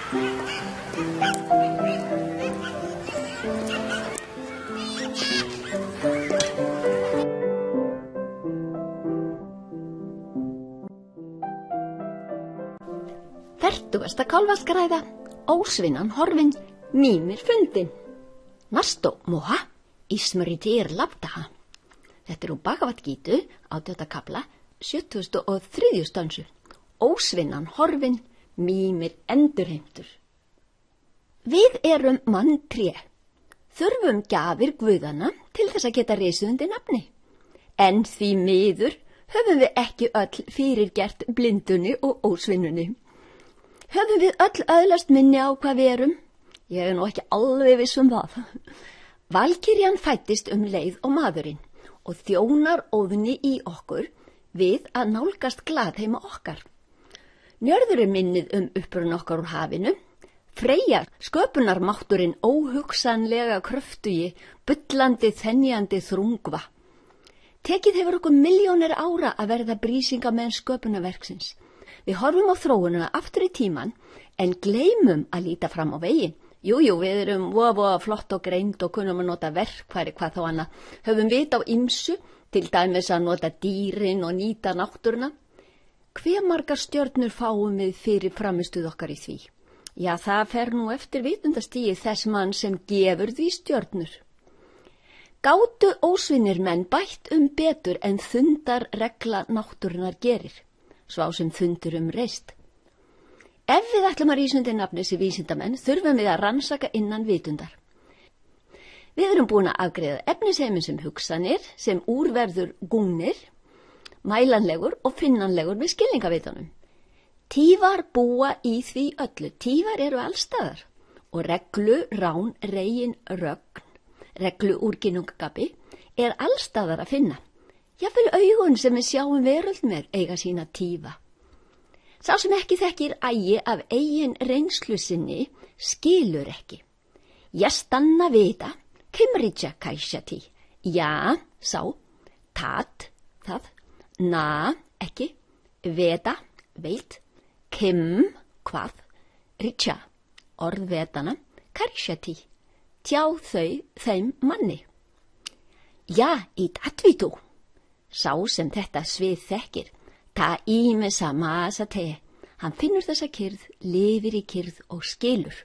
Fertugasta kálfaskræða, ósvinnan horfin, mýmir fundin. Nasto moha, ismritir labdaha. Þetta úr Bhagavad Gítu, 18. kafla, 73. stansu. Ósvinnan horfin, mýmir endurheimtur. Við erum manntré. Þurfum gjafir guðanna til þess að geta risið undir nafni. En því miður höfum við ekki öll fyrirgert blindunni og ósvinnunni. Höfum við öll öðlast minni á hvað við erum? Ég nú ekki alveg viss það. Valkyrjan fæddist leið og maðurinn og þjónar óðni í okkur við að nálgast glaðheima okkar. Njörður minnið uppruna okkar úr hafinu. Freyja, sköpunarmátturinn óhugsanlega kröftugi, bullandi, þenjandi þrungva. Tekið hefur okkur milljónir ára að verða brísingamenn sköpunarverksins. Við horfum á þróunina aftur í tíman en gleymum að líta fram á veginn. Jú, við erum voða flott og greind og kunnum að nota verkfæri hvað þá annað. Höfum vit á ýmsu, til dæmis að nota dýrin og nýta náttúruna. Hve margar stjörnur fáum við fyrir framistuð okkar í því? Já, það fer nú eftir vitundastigi þess mann sem gefur því stjörnur. Gátu ósvinnir menn bætt betur en þundar regla náttúrunar gerir. Svá sem þundur reist. Ef við ætlum að rísa undir nafni sem vísindamenn, þurfum við að rannsaka innan vitundar. Við erum búin að afgreiða efnisheimin sem hugsanir, sem úrverður gúnir, mælanlegur og finnanlegur við skilningavitunum. Tífar búa í því öllu. Tífar eru allstaðar og reglu, rán, regin, rögn, reglu úr ginungagabi allstaðar að finna. Jafnvel augun sem við sjáum veröld með eiga sína tífa. Sá sem ekki þekkir ægi af eigin reynslu sinni skilur ekki. Yastanna veda, kimricha kaishati. Ja, sá, tat, það, na, ekki, veda, veit, kim, hvað, richa, orðvedana, kaishati, tjá þeim manni. Ja, ít atvitu. Sá sem þetta svið þekkir, ta ímesa masa te, hann finnur þessa kyrð, lifir í kyrð og skilur.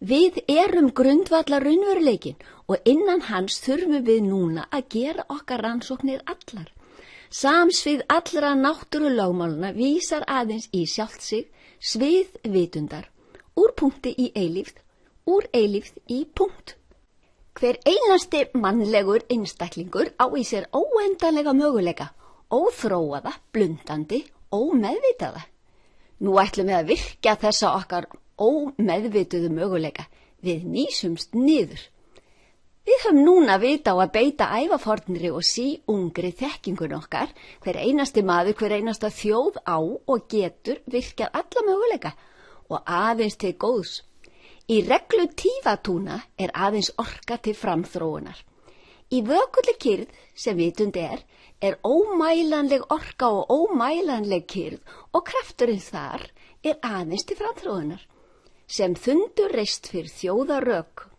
Við erum grundvallar raunveruleikin og innan hans þurfum við núna að gera okkar rannsóknir allar. Samsvið allra náttúrulögmálana vísar aðeins í sjálft sig, svið vitundar, úr punkti í eilífð, úr eilífð í punkt. Hver einasti mannlegur einstaklingur á í sér óendanlega möguleika, óþróaða, blundandi, ómeðvitaða. Nú ætlum við að virkja þessa okkar ómeðvituðu möguleika. Við nýsumst niður. Við höfum núna vita á að beita ævafornri og ungri þekkingun okkar, hver einasti maður, hver einasta þjóð á og getur virkjað alla möguleika og aðeins til góðs. Í reglu tífatúna aðeins orka til framþróunar. Í vökulli kyrð sem vitund er ómælanleg orka og ómælanleg kyrð og krafturinn þar aðeins til framþróunar, sem þundur reist fyrir þjóðarök.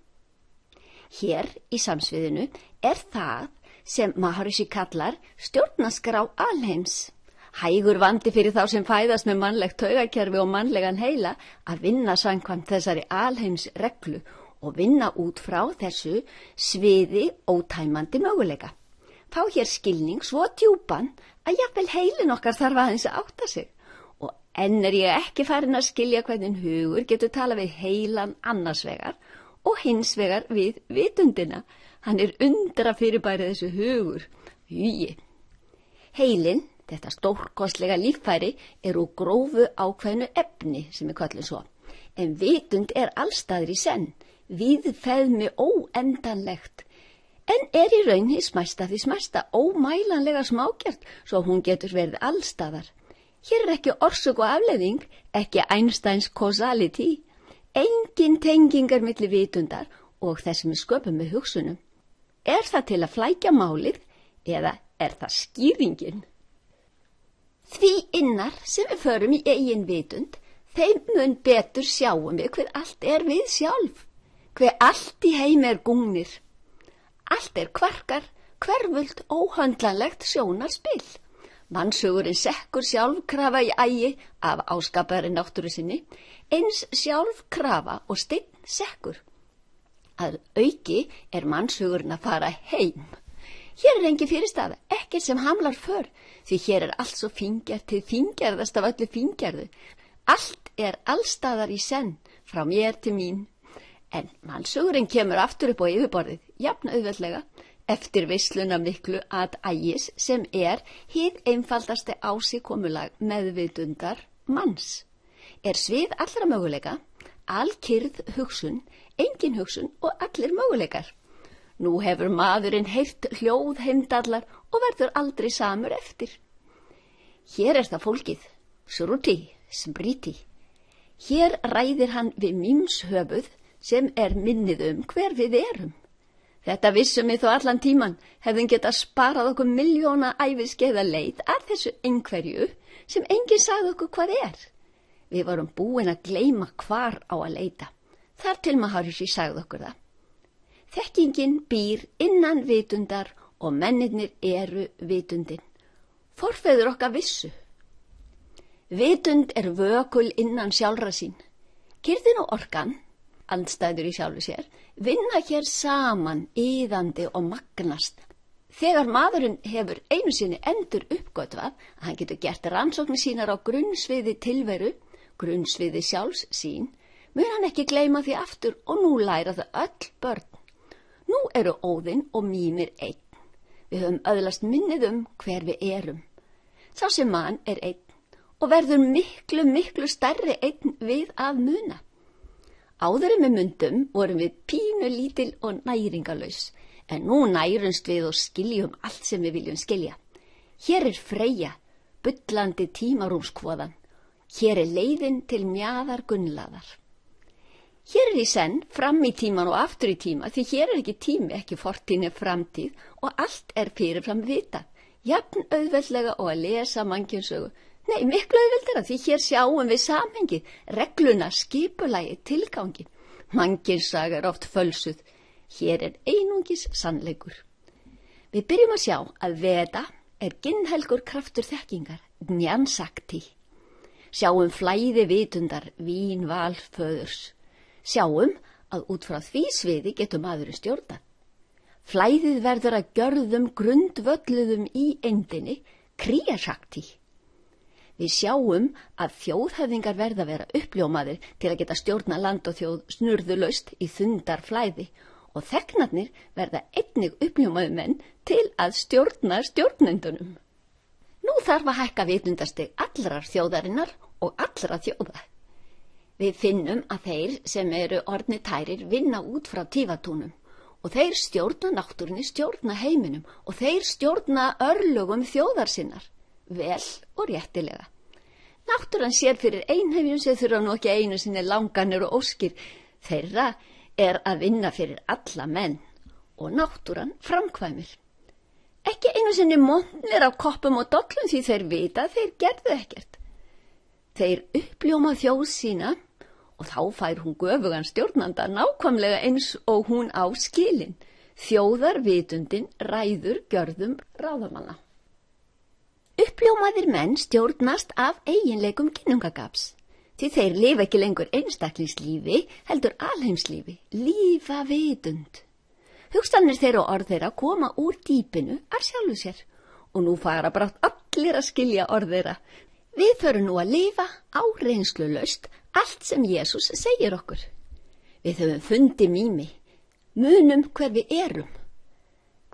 Hér í samsviðinu það sem Maharishi kallar stjórnarskrá alheims. Hægur vandi fyrir þá sem fæðast með mannlegt taugakerfi og mannlegan heila að vinna samkvæmt þessari alheimsreglu og vinna út frá þessu sviði ótæmandi möguleika. Fá hér skilning svo djúpan að jafnvel heilin okkar þarf aðeins að átta sig. Og enn ég ekki farin að skilja hvernig hugur getur talað við heilan annars vegar og hins vegar við vitundina. Hann undra fyrirbæri þessu hugur. Hugi. Heilin, þetta stórkostlega líffæri, úr grófu ákveðnu efni sem við köllum svo. En vitund allstaðar í senn, víðfeðmi óendanlegt, en í raun hið smæsta því smæsta, ómælanlega smágert, svo hún getur verið allstaðar. Hér ekki orsök og afleiðing, ekki Einsteins causality, engin tengingar milli vitundar og þess sem við sköpum með hugsunum. Það til að flækja málið eða það skýringin? Því innar sem við förum í eigin vitund, Þeim mun betur sjáum við hver allt við sjálf, hver allt í heimi gungnir. Allt kvarkar, hverfult, óhöndlanlegt sjónarspil. Mannsugurinn sekkur sjálfkrafa í ægi af áskapari náttúru sinni, eins sjálfkrafa og steinn sekkur. Að auki mannshugurinn að fara heim. Hér engin fyrirstaða, ekkert sem hamlar för, því hér allt svo fíngjart til fíngerðast af öllu fíngerðu. Allt allstaðar í senn, frá mér til mín. En mannshugurinn kemur aftur upp á yfirborðið, jafn auðveldlega, eftir veisluna miklu að ægis sem hið einfaldasti ásikomulag meðvitundar manns. Svið allra möguleika, alkyrð hugsun, engin hugsun og allir möguleikar. Nú hefur maðurinn heyrt hljóð heimdallar og verður aldrei samur eftir. Hér það fólkið, Sruti, Smriti. Hér ræðir hann við mýmshöfuð sem minnið hver við erum. Þetta vissum við þó allan tíman, hefðum getað sparað okkur milljóna æviskeiða leið að þessu einhverju sem enginn sagði okkur hvað Við vorum búin að gleyma hvar á að leita, þar til Maharishi sagði okkur það. Þekkingin býr innan vitundar og mennirnir vitundin. Forfeður okkar vissu. Vitund vökul innan sjálfra sín. Kyrðin og orkan, andstæður í sjálfu sér, vinna hér saman, iðandi og magnast. Þegar maðurinn hefur einu sinni endur uppgötvað að hann getur gert rannsóknir sínar á grunnsviði tilveru, grunnsviði sjálfs sín, mun hann ekki gleyma því aftur og nú læra það öll börn. Nú Óðinn og Mímir einn. Við höfum öðlast minnið hver við erum. Sá sem mann einn og verður miklu stærri einn við að muna. Áður en við mundum vorum við pínu lítil og næringalaus, en nú nærumst við og skiljum allt sem við viljum skilja. Hér Freyja, bullandi tímarúmskvoðan. Hér leiðin til mjaðar Gunnlaðar. Hér í senn fram í tíman og aftur í tíma, því hér ekki tími, ekki fortíð framtíð og allt fyrirfram vitað, jafn auðveldlega og að lesa mannkynssögu. Nei, miklu auðveldara, því hér sjáum við samhengið, regluna, skipulagi, tilgangi. Mannkynsaga oft fölsuð, hér einungis sannleikur. Við byrjum að sjá að Veda ginnhelgur kraftur þekkingar, Jnansakti. Sjáum flæði vitundar, vín valföðurs. Sjáum að út frá því sviði getur maðurinn stjórnað. Flæðið verður að gjörðum grundvölluðum í eindinni, Kriyashakti. Við sjáum að þjóðhöfðingar verða að vera uppljómaðir til að geta stjórna land og þjóð snurðulaust í þundarflæði og þegnarnir verða einnig uppljómaðir menn til að stjórna stjórnendunum. Nú þarf að hækka vitundastig allrar þjóðarinnar og allra þjóða. Við finnum að þeir sem orðnir tærir vinna út frá tífatúnum og þeir stjórna náttúrunni, stjórna heiminum og þeir stjórna örlögum þjóðar sinnar, vel og réttilega. Náttúran sér fyrir einhefjum sem þurfa nú ekki einu sinni langanir og óskir, þeirra að vinna fyrir alla menn og náttúran framkvæmir. Ekki einu sinni mótnir af koppum og dollum því þeir vita þeir gerðu ekkert. Þeir uppljóma þjóð sína og þá fær hún göfugan stjórnanda nákvæmlega eins og hún á skilin. Þjóðarvitundin ræður gjörðum ráðamanna. Uppljómaðir menn stjórnast af eiginleikum kynnungagaps, því þeir lifa ekki lengur einstaklingslífi, heldur alheimslífi, lífa vitund. Hugsanir þeirra og orð þeirra koma úr dýpinu af sjálfu sér og nú fara brátt allir að skilja orð þeirra. Við förum nú að lifa áreynslulaust allt sem Jesús segir okkur. Við höfum fundið Mími, munum hver við erum.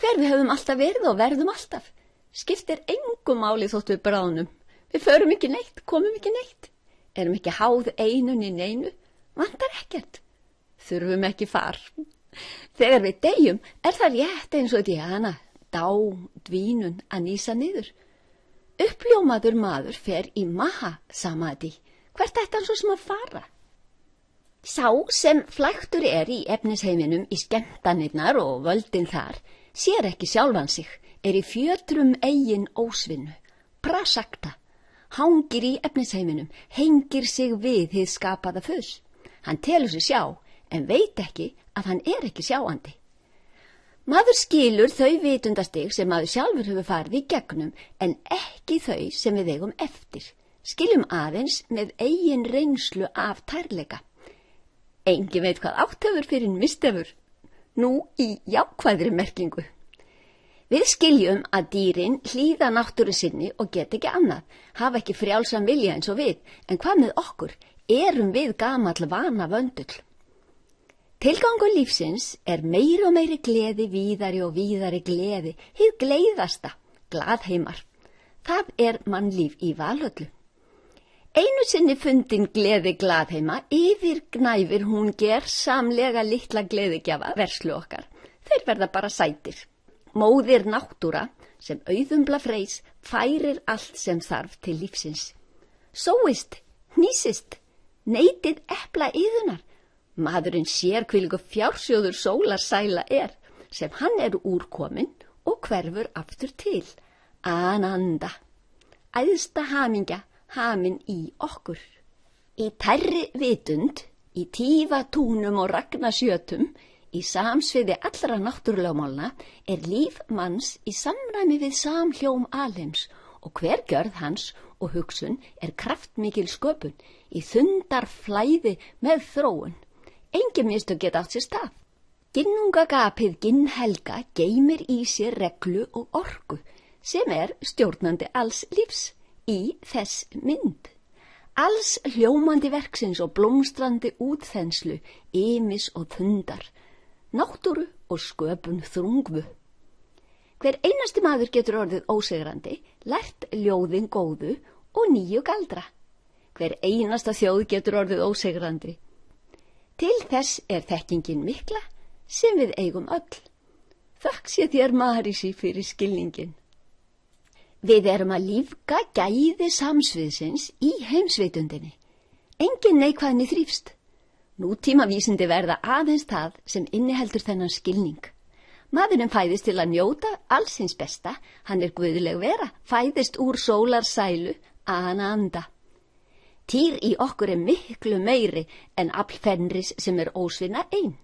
Hver við höfum alltaf verið og verðum alltaf. Skiptir engu máli þótt við bráðnum. Við förum ekki neitt, komum ekki neitt. Erum ekki háð einun í neinu, vantar ekkert. Þurfum ekki far. Þegar við deyjum það rétt eins og Díana, dvínun að nýsa niður. Uppljómaður maður fer í Maha Samadhi. Hvert ætti hann svo sem að fara? Sá sem flæktur í efnisheiminum í skemmtanirnar og völdin þar, sér ekki sjálfan sig, í fjötrum eigin ósvinnu, prasakta. hangir í efnisheiminum, hengir sig við hið skapaða fus. Hann telur sig sjá, en veit ekki að hann ekki sjáandi. Maður skilur þau vitundastig sem maður sjálfur hefur farið í gegnum, en ekki þau sem við eigum eftir. Skiljum aðeins með eigin reynslu af tærleika. Engin veit hvað átt hefur fyrir mistefur, nú í jákvæðri merkingu. Við skiljum að dýrin hlýða náttúru sinni og get ekki annað, hafa ekki frjálsan vilja eins og við, en hvað með okkur? Erum við gamall vana vöndull? Tilgangur lífsins meiri og meiri gleði, víðari og víðari gleði, hið gleiðasta, glaðheimar. Það mannlíf í valhöllu. Einu sinni fundin gleði glaðheima, yfirgnæfir hún gersamlega litla gleðigjafa verslu okkar. Þeir verða bara sætir. Móðir náttúra, sem auðumbla freys, færir allt sem þarf til lífsins. Sóist, hnýsist, neytið epla yðunar. Maðurinn sér hvílíkur fjársjóður sólarsæla sem hann úrkominn og hverfur aftur til. Ananda, æðsta hamingja, hamin í okkur. Í tærri vitund, í tífa túnum og ragnasjötum, í samsviði allra náttúrulögmálna líf manns í samræmi við samhljóm alheims og hver gjörð hans og hugsun kraftmikil sköpun í þundarflæði með þróun. Engin mistök geta átt sér stað. Ginnungagapið ginnhelga geymir í sér reglu og orku sem stjórnandi alls lífs í þess mynd. Alls hljómandi verksins og blómstrandi útþenslu, ýmis og þundar, náttúru og sköpun þrungvu. Hver einasti maður getur orðið ósigrandi, lært ljóðin góðu og nýju galdra. Hver einasta þjóð getur orðið ósigrandi. Til þess þekkingin mikla sem við eigum öll. Þakk sé þér, Marísi, fyrir skilningin. Við að lífga gæði samsviðsins í heimsvitundinni. Engin neikvæðni þrífst. Nútímavísindi verða aðeins það sem inniheldur þennan skilning. Maðurinn fæðist til að njóta alls hins besta, hann guðleg vera, fæðist úr sólarsælu, ananda. Týr í okkur miklu meiri en afl Fenris sem ósvinna ein.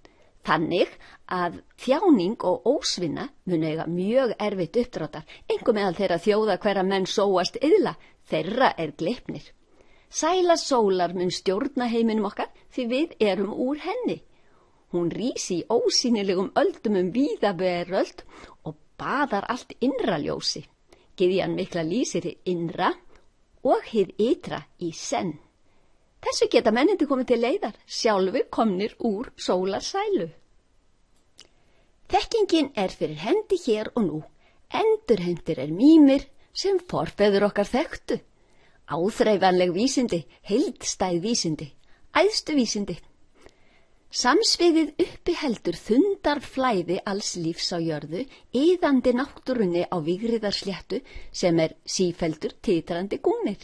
Þannig að þjáning og ósvinna mun eiga mjög erfitt uppdráttar, einkum meðal þeirra þjóða hverra menn sóast iðla, þeirra gleipnir. Sæla sólar mun stjórna heiminum okkar því við úr henni. Hún rís í ósýnilegum öldum víða veröld og baðar allt innra ljósi. Gyðjan mikla lýsir hið innra og hið ytra í senn. Þessu geta mennindi komið til leiðar, sjálfur komnir úr sólarsælu. Þekkingin fyrir hendi hér og nú, endurheimtir mýmir sem forfeður okkar þekktu. Áþreifanleg vísindi, heildstæð vísindi, æðstu vísindi. Samsviðið uppi heldur þundarflæði alls lífs á jörðu, iðandi náttúrunni á vígriðarsléttu sem sífeldur titrandi gúnir.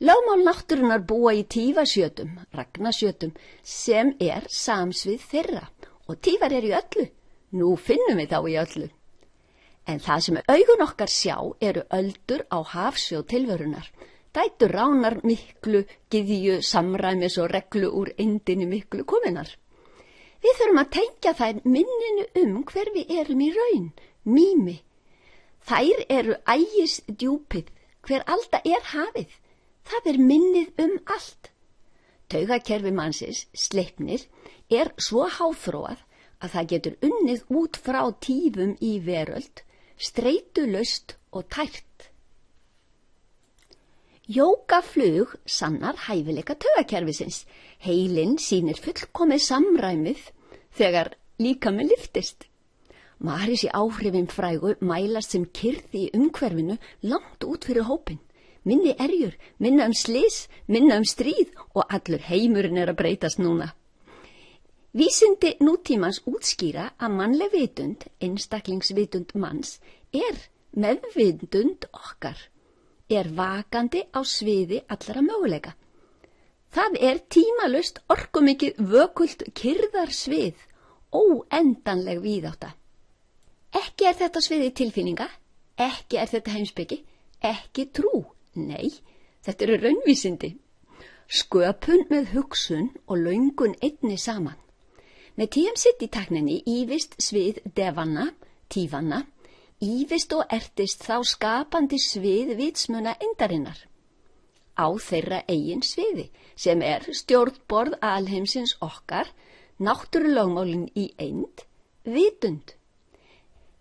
Lögmál náttúrunnar búa í tífasjötum, ragnasjötum, sem samsvið þeirra og tífar í öllu. Nú finnum við þá í öllu. En það sem augun okkar sjá öldur á hafsjó tilverunar. Dætur ránar miklu, gyðju, samræmis og reglu úr eindinni miklu kominar. Við þurfum að tengja þær minninu hver við í raun, mými. Þær ægis djúpið, hver alda hafið. Það minnið allt. Taugakerfi mannsins, sleipnir, svo háþróað að það getur unnið út frá tífum í veröld, streitulaust og tært. Jógaflug sannar hæfileika taugakerfisins. Heilinn sýnir fullkomið samræmið þegar líkaminn lyftist. Marísi áhrifin frægu mælast sem kyrrð í umhverfinu langt út fyrir hópinn. Minni erjur, minna slys, minna stríð og allur heimurinn að breytast núna. Vísindi nútímans útskýra að mannleg vitund, einstaklingsvitund manns, meðvitund okkar, vakandi á sviði allra möguleika. Það tímalaust orkumikið vökult kyrrðarsvið, óendanleg víðátta. Ekki þetta sviði tilfinninga, ekki þetta heimspeki, ekki trú, nei, Þetta eru raunvísindi. Sköpun með hugsun og löngun einni saman. Með TM-City-tækninni ívist svið devanna, tífanna, ívist og ertist þá skapandi svið vitsmuna eindarinnar. Á þeirra eigin sviði, sem stjórnborð alheimsins okkar, náttúrulögmálin í eind, vitund.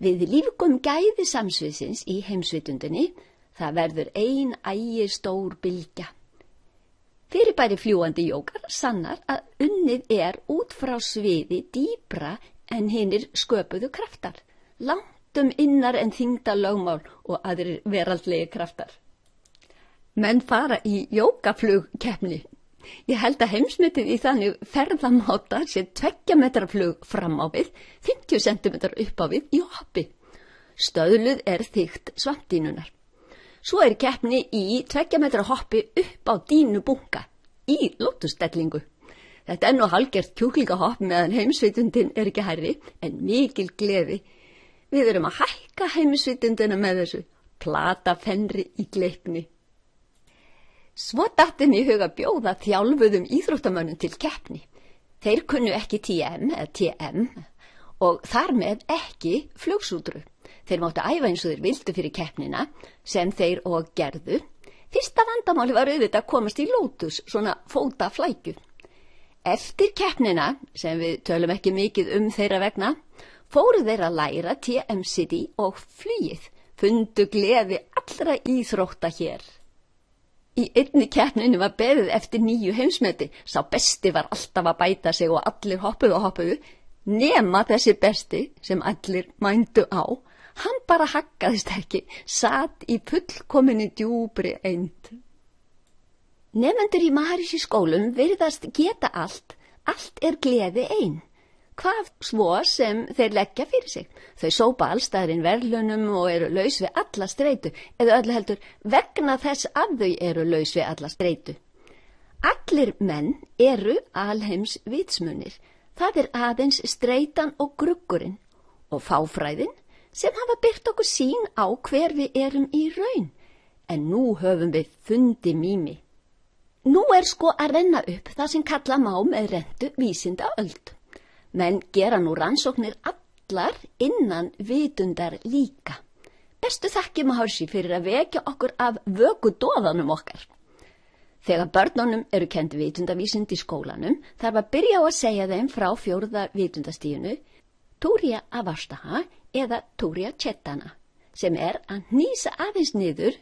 Við lífgum gæði samsviðsins í heimsvitundinni, það verður ein ægistór bylgja. Fyrirbæri fljúgandi jógar sannar að unnið út frá sviði dýpra en hinir sköpuðu kraftar, langtum innar en þyngdarlögmál og aðrir veraldlegi kraftar. Menn fara í jógaflugkeppni. Ég held að heimsmetið í þannig ferðamáta sé 2 metra flug fram á við, 50 cm upp á við í hoppi. Stöðluð þykkt svampdínunar. Svo keppni í 2 metra hoppi upp á dínubunka, í lótustellingu. Þetta nú hálfgert kjúklingahopp meðan heimsvitundin ekki hærri, en mikil gleði. Við erum að hækka heimsvitundina með þessu, plata fenri í Gleipni. Svo datt í huga bjóða þjálfuðum íþróttamönnum til keppni. Þeir kunnu ekki TM og þar með ekki flugsútru. Þeir máttu æfa eins og þeir vildu fyrir keppnina sem þeir og gerðu. Fyrsta vandamáli var auðvitað að komast í lótus, svona fótaflækju. Eftir keppnina, sem við tölum ekki mikið þeirra vegna, fóru þeir að læra TM-City og flugið, fundu gleði allra íþrótta hér. Í einni keppninu var beðið eftir 9 heimsmeti, sá besti var alltaf að bæta sig og allir hoppuðu, nema þessi besti sem allir mændu á, hann bara haggaðist ekki, satt í fullkominni djúpri eind. Nemendur í Maharishi skólum virðast geta allt gleði ein. Hvað svo sem þeir leggja fyrir sig. Þau sópa allstaðarinn verðlunum og eru laus við alla streitu, eða öllu heldur vegna þess að þau eru laus við alla streitu. Allir menn eru alheims vitsmunir. Það aðeins streitan og gruggurinn og fáfræðin sem hafa byrt okkur sýn á hver við erum í raun. En nú höfum við fundið mými. Nú sko að renna upp það sem kalla má með rentu vísindaöld. Menn gera nú rannsóknir allar innan vitundar líka. Bestu þakki Maharishi fyrir að vekja okkur af vökudoðanum okkar. Þegar börnunum eru kennd vitundavísind í skólanum, þarf að byrja á að segja þeim frá 4. vitundastiginu, Turiya Avastha eða Turiya Chetana, sem að hnýsa aðeins niður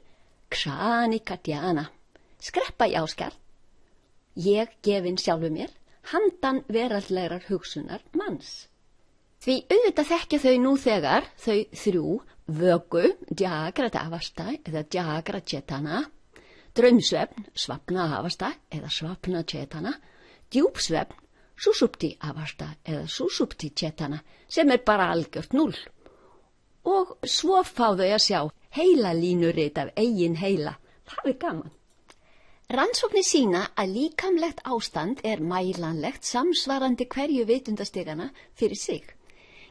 Kshanika Dhyana, skreppa í áskar, ég gefin sjálfu mér, handan veraldlegrar hugsunar manns. Því auðvitað þekkja þau nú þegar, þau 3, vöku, Jagrata Avastha eða Jagrata Chetana, draumsvefn, Svapna Avastha eða Svapna Chetana, djúpsvefn, Sushupti Avastha eða Sushupti Chetana, sem bara algjört 0. Og svo fá þau að sjá heilalínurit af eigin heila. Það gaman. Rannsóknir sýna að líkamlegt ástand mælanlegt samsvarandi hverju vitundastigana fyrir sig.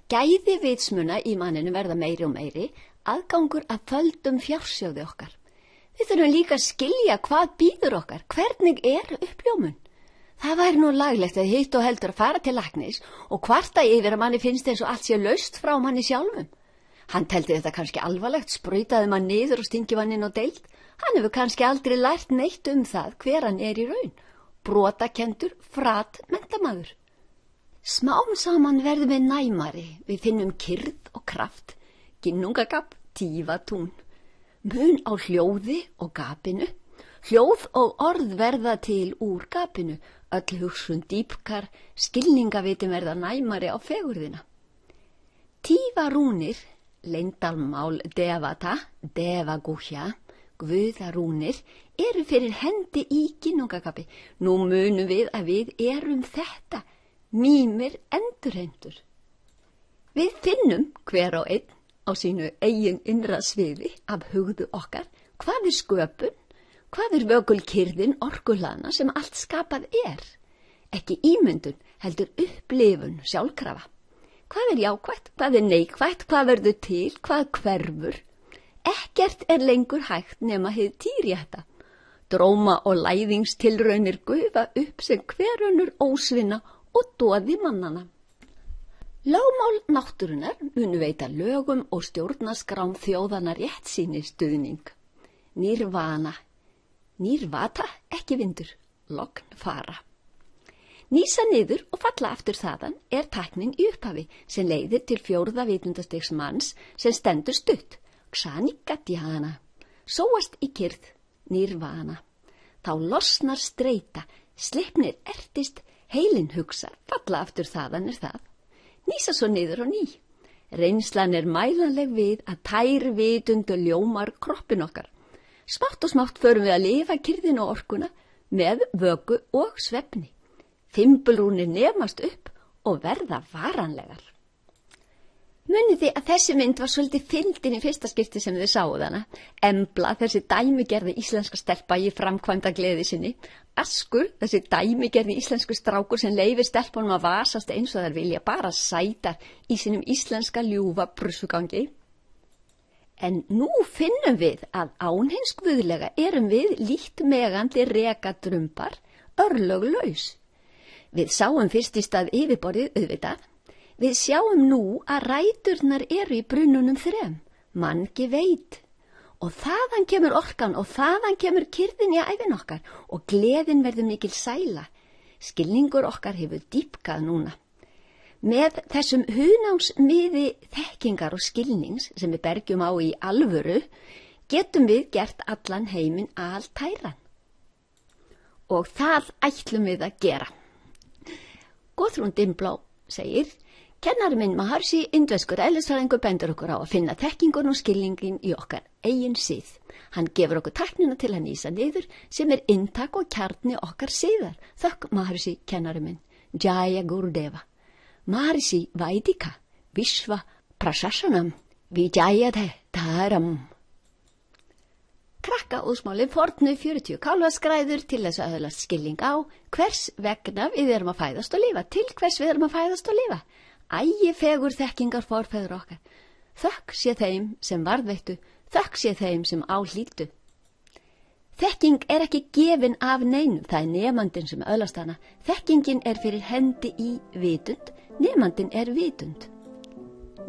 Gæði vitsmuna í manninu verða meiri og meiri, aðgangur að földum fjársjóði okkar. Við þurfum líka að skilja hvað býður okkar, hvernig uppljómun. Það væri nú laglegt að hitt og heldur að fara til læknis og kvarta yfir að manni finnst eins og allt sé laust frá manni sjálfum. Hann teldi þetta kannski alvarlegt, sprautaði mann niður og stingi mann inn á deild. Hann hefur kannski aldrei lært neitt það hver hann í raun. Brotakendur, frat, menntamaður. Smám saman verðum við næmari, við finnum kyrrð og kraft, ginnungagap, tífatún. Mun á hljóði og gapinu. Hljóð og orð verða til úr gapinu, öll hugsun dýpkar, skilningavitin verða næmari á fegurðina. Tífarúnir, leyndalmál devata, devaguhja, guðarúnir, eru fyrir hendi í ginnungagapi. Nú munum við að við erum þetta, mýmir endurheimtur. Við finnum hver á einn á sínu eigin innra sviði af hugðu okkar, hvað sköpun, hvað vökulkyrðin orkulana sem allt skapað ekki ímyndun, heldur upplifun sjálfkrafa. Hvað jákvætt, hvað neikvætt, hvað verður til, hvað hverfur. Ekkert lengur hægt nema hið tírétta. Dróma og læðingstilraunir gufa upp sem hverunur ósvinna og doði mannana. Lögmál náttúrunar munu veita lögum og stjórnaskrám þjóðana réttsýni stuðning. Nirvana. Nirvata, ekki vindur. Logn fara. Nísa niður og falla aftur þaðan tæknin í upphafi sem leiðir til 4. vitundastigs manns sem stendur stutt. Ksanigatjana. Sóast í kyrrð. Nirvana. Þá losnar streita, sleipnir ertist, heilin hugsar, falla aftur þaðan það. Nísa svo niður og ný. Reynslan mælanleg við að tær vitundu ljómar kroppin okkar. Smátt og smátt förum við að lifa kyrrðin og orkuna með vöku og svefni. Fimbulrúnir nemast upp og verða varanlegar. Munið þið að þessi mynd var svolítið fyndin í fyrsta skipti sem þið sáuð hana. Embla, þessi dæmigerði íslenska stelpa í framkvæmda gleði sinni. Askur, þessi dæmigerði íslensku strákur sem leyfir stelpunum að vasast eins og þær vilja bara sætar í sínum íslenska ljúfa brussugangi. En nú finnum við að án hins guðlega erum við lítt megandi rekadrumbar, örlöglaus. Við sáum fyrst í stað yfirborðið auðvitað. Við sjáum nú að ræturnar eru í brunnunum 3. Mangi veit. Og þaðan kemur orkan og þaðan kemur kyrrðin í ævin okkar og gleðin verður mikil sæla. Skilningur okkar hefur dýpkað núna. Með þessum hunámsmiði þekkingar og skilnings sem við bergjum á í alvöru getum við gert allan heiminn altæran. Og það ætlum við að gera. Guðrún Dimblá segir, kennari minn Maharshi, indverskur eðlisfræðingur bendur okkur á að finna þekkingun og skilningin í okkar eigin sið. Hann gefur okkur tæknina til að nísa niður sem inntak og kjarni okkar siðar. Þökk Maharshi, kennari minn. Jaya Gurudeva. Maharshi Vaidika, Vishva Prashashanam, Vijayate Dharam. Krakka úsmálinn fornu 40 kálfaskræður til þess að öðlast skilning á hvers vegna við erum að fæðast og lifa, til hvers við erum að fæðast og lifa. Ægi fegur þekkingar forfeður okkar. Þökk sé þeim sem varðveittu, þökk sé þeim sem áhlýttu. Þekking ekki gefin af neinum, það nemandinn sem öðlast hana. Þekkingin fyrir hendi í vitund, nemandinn vitund.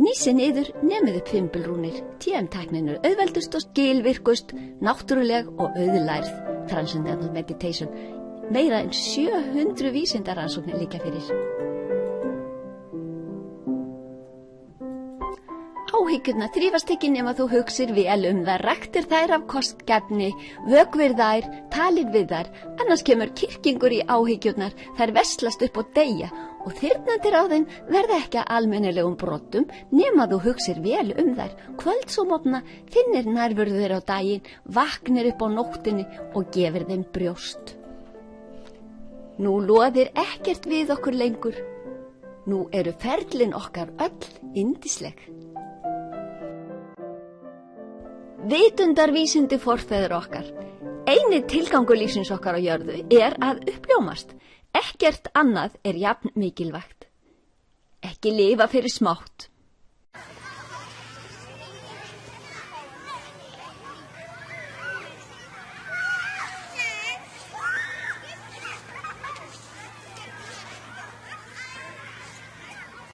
Nísi niður, nemið upp fimbulrúnir, TM-tæknin auðveldust og skilvirkust, náttúruleg og auðlærð, Transcendental Meditation. Meira en 700 vísindaransóknir liggja fyrir. Áhyggjurnar þrífast ekki nema þú hugsir vel það, ræktir þær af kostgæfni, vökvir þær, talir við þær, annars kemur kyrkingur í áhyggjurnar, þær veslast upp og deyja og þyrnandir á þeim verða ekki að almennilegum brotum nema þú hugsir vel þær, kvölds og mótna, finnir nærveru þeirra á daginn, vaknir upp á nóttinni og gefir þeim brjóst. Nú loðir ekkert við okkur lengur, nú eru ferlin okkar öll yndisleg. Vitundarvísindi forfeður okkar. Eini tilgangur lífsins okkar á jörðu að uppljómast. Ekkert annað jafn mikilvægt. Ekki lifa fyrir smátt.